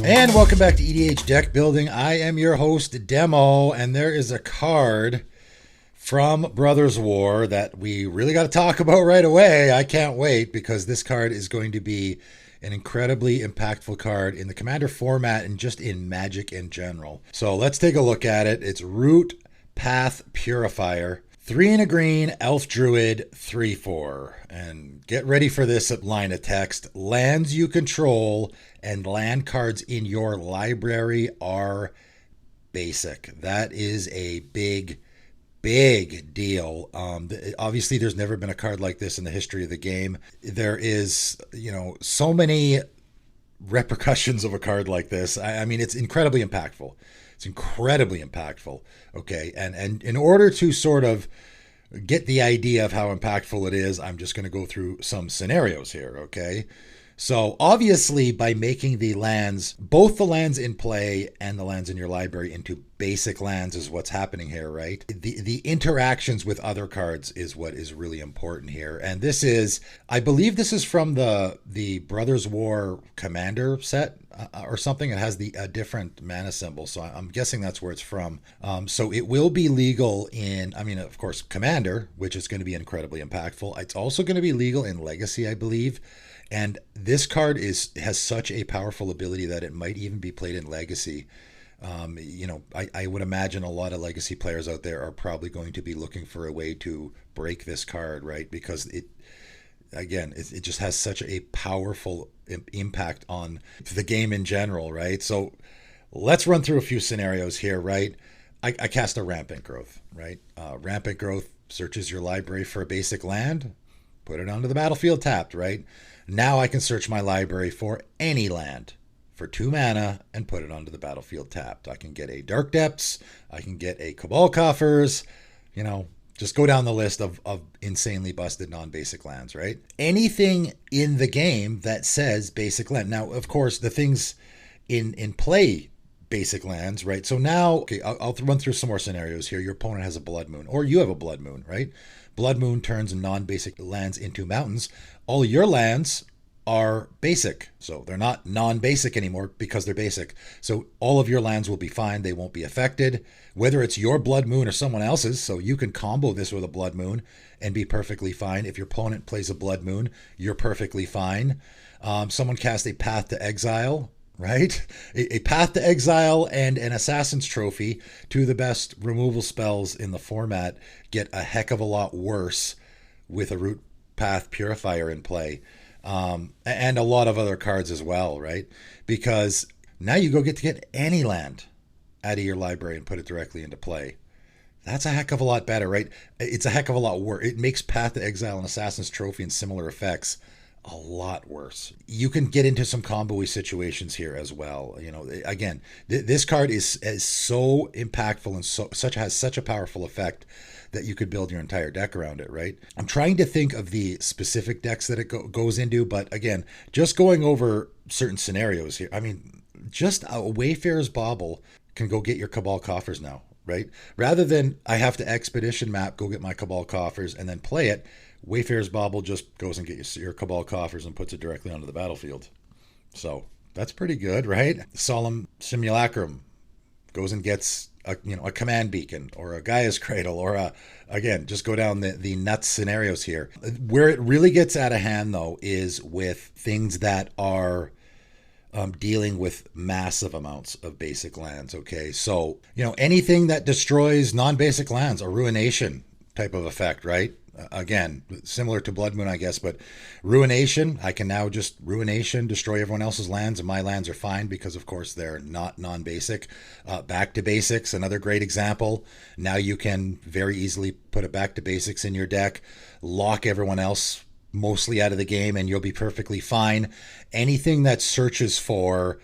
And welcome back to EDH Deck Building. I am your host, Demo, and there is a card from Brothers War that we really got to talk about right away. I can't wait because this card is going to be an incredibly impactful card in the Commander format and just in Magic in general. So let's take a look at it. It's Rootpath Purifier. 3 and a green, Elf Druid, 3/4. And get ready for this line of text. Lands you control and land cards in your library are basic. That is a big deal. Obviously, there's never been a card like this in the history of the game. There is, so many repercussions of a card like this. I mean, it's incredibly impactful. It's incredibly impactful. Okay. And in order to sort of get the idea of how impactful it is, I'm just going to go through some scenarios here. Okay. So obviously by making the lands, both the lands in play and the lands in your library into basic lands is what's happening here, right? The interactions with other cards is what is really important here. And this is, I believe this is from the Brothers War Commander set or something. It has a different mana symbol. So I'm guessing that's where it's from. So it will be legal in, of course, Commander, which is going to be incredibly impactful. It's also going to be legal in Legacy, I believe. And this card has such a powerful ability that it might even be played in Legacy. I would imagine a lot of Legacy players out there are probably going to be looking for a way to break this card, right? Because it just has such a powerful impact on the game in general, right? So let's run through a few scenarios here, right? I cast a Rampant Growth, right? Rampant Growth searches your library for a basic land, put it onto the battlefield tapped, right? Now I can search my library for any land for 2 mana and put it onto the battlefield tapped. I can get a Dark Depths. I can get a Cabal Coffers. Just go down the list of insanely busted non-basic lands, right? Anything in the game that says basic land. Now, of course, the things in play basic lands, right? So now, okay, I'll run through some more scenarios here. Your opponent has a Blood Moon, or you have a Blood Moon, right? Blood Moon turns non-basic lands into mountains. All your lands are basic, so they're not non-basic anymore because they're basic. So all of your lands will be fine. They won't be affected, whether it's your Blood Moon or someone else's. So you can combo this with a Blood Moon and be perfectly fine. If your opponent plays a Blood Moon, you're perfectly fine. Someone cast a Path to Exile, right? A Path to Exile and an Assassin's Trophy, 2 of the best removal spells in the format, get a heck of a lot worse with a Rootpath Purifier in play. And a lot of other cards as well, right? Because now you get to get any land out of your library and put it directly into play. That's a heck of a lot better, right? It's a heck of a lot worse. It makes Path to Exile and Assassin's Trophy and similar effects a lot worse. You can get into some combo-y situations here as well. Again, this card is so impactful and has such a powerful effect that you could build your entire deck around it, right? I'm trying to think of the specific decks that it goes into, but again, just going over certain scenarios here. Just a Wayfarer's Bauble can go get your Cabal Coffers now, right? Rather than I have to Expedition Map, go get my Cabal Coffers and then play it, Wayfarer's Bauble just goes and gets your Cabal Coffers and puts it directly onto the battlefield. So that's pretty good, right? Solemn Simulacrum goes and gets a Command Beacon or a Gaia's Cradle or again, just go down the nuts scenarios here. Where it really gets out of hand, though, is with things that are dealing with massive amounts of basic lands, okay? So, anything that destroys non-basic lands, a Ruination type of effect, right? Again, similar to Blood Moon, I guess, but Ruination, I can now just Ruination, destroy everyone else's lands, and my lands are fine because, of course, they're not non-basic. Back to Basics, another great example. Now you can very easily put a Back to Basics in your deck, lock everyone else mostly out of the game, and you'll be perfectly fine. Anything that searches for,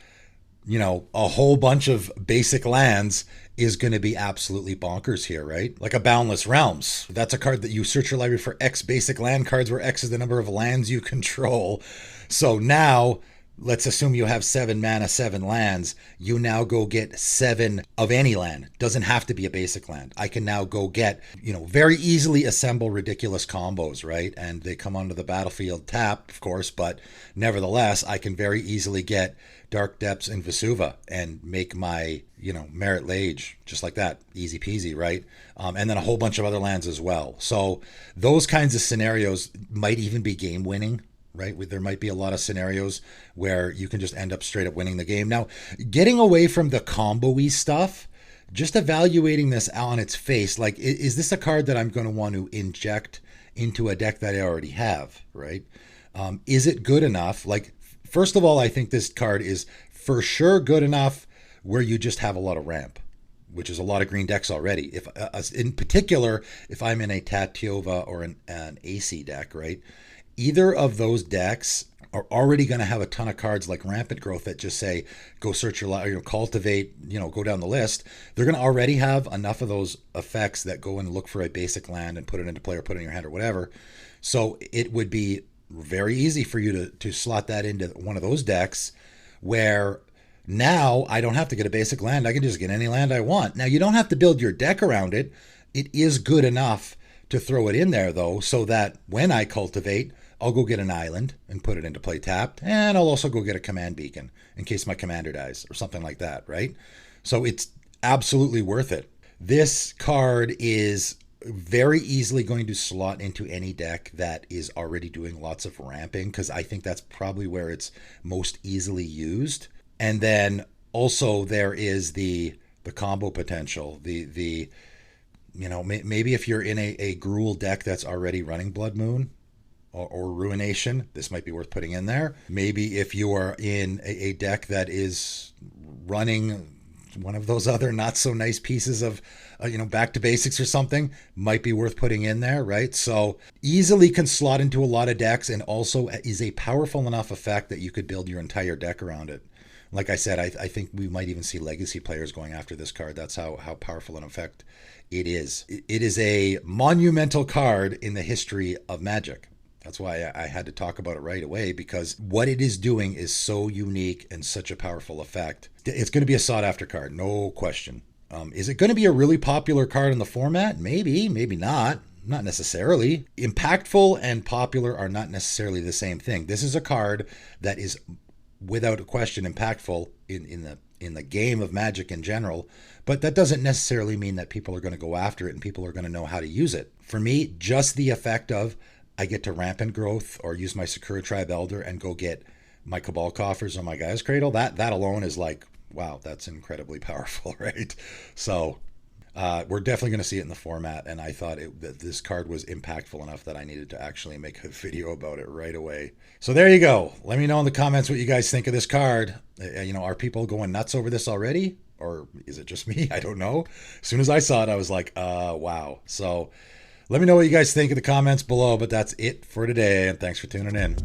a whole bunch of basic lands is going to be absolutely bonkers here, right? Like a Boundless Realms. That's a card that you search your library for X basic land cards, where X is the number of lands you control. So now let's assume you have 7 mana, 7 lands. You now go get 7 of any land. Doesn't have to be a basic land. I can now go get, very easily assemble ridiculous combos, right? And they come onto the battlefield tapped, of course, but nevertheless, I can very easily get Dark Depths and Vesuva and make my, Merit Lage just like that. Easy peasy, right? And then a whole bunch of other lands as well. So those kinds of scenarios might even be game winning, right? There might be a lot of scenarios where you can just end up straight up winning the game. Now, getting away from the combo-y stuff, just evaluating this on its face, like, is this a card that I'm going to want to inject into a deck that I already have, right? Is it good enough? Like, first of all, I think this card is for sure good enough where you just have a lot of ramp, which is a lot of green decks already. If in particular, if I'm in a Tatiova or an AC deck, right? Either of those decks are already going to have a ton of cards like Rampant Growth that just say, go search your cultivate, go down the list. They're going to already have enough of those effects that go and look for a basic land and put it into play or put it in your hand or whatever. So it would be very easy for you to slot that into one of those decks where now I don't have to get a basic land. I can just get any land I want. Now, you don't have to build your deck around it. It is good enough to throw it in there, though, so that when I cultivate, I'll go get an island and put it into play tapped, and I'll also go get a command beacon in case my commander dies or something like that, right? So it's absolutely worth it. This card is very easily going to slot into any deck that is already doing lots of ramping, because I think that's probably where it's most easily used. And then also there is the combo potential, the maybe if you're in a Gruul deck that's already running Blood Moon or Ruination, this might be worth putting in there. Maybe if you are in a deck that is running one of those other not so nice pieces of, back to basics or something, might be worth putting in there, right? So easily can slot into a lot of decks, and also is a powerful enough effect that you could build your entire deck around it. Like I said, I think we might even see legacy players going after this card. That's how powerful an effect it is. It is a monumental card in the history of Magic. That's why I had to talk about it right away, because what it is doing is so unique and such a powerful effect. It's going to be a sought after card, no question. Is it going to be a really popular card in the format? Maybe, maybe not. Not necessarily. Impactful and popular are not necessarily the same thing. This is a card that is without a question impactful in the game of Magic in general, but that doesn't necessarily mean that people are going to go after it and people are going to know how to use it. For me, just the effect of I get to Rampant Growth or use my Sakura Tribe Elder and go get my Cabal Coffers or my Gaia's Cradle, that alone is like, wow, that's incredibly powerful, right? So we're definitely going to see it in the format, and I thought that this card was impactful enough that I needed to actually make a video about it right away. So there you go. Let me know in the comments what you guys think of this card. Are people going nuts over this already? Or is it just me? I don't know. As soon as I saw it, I was like, wow. So let me know what you guys think in the comments below, but that's it for today, and thanks for tuning in.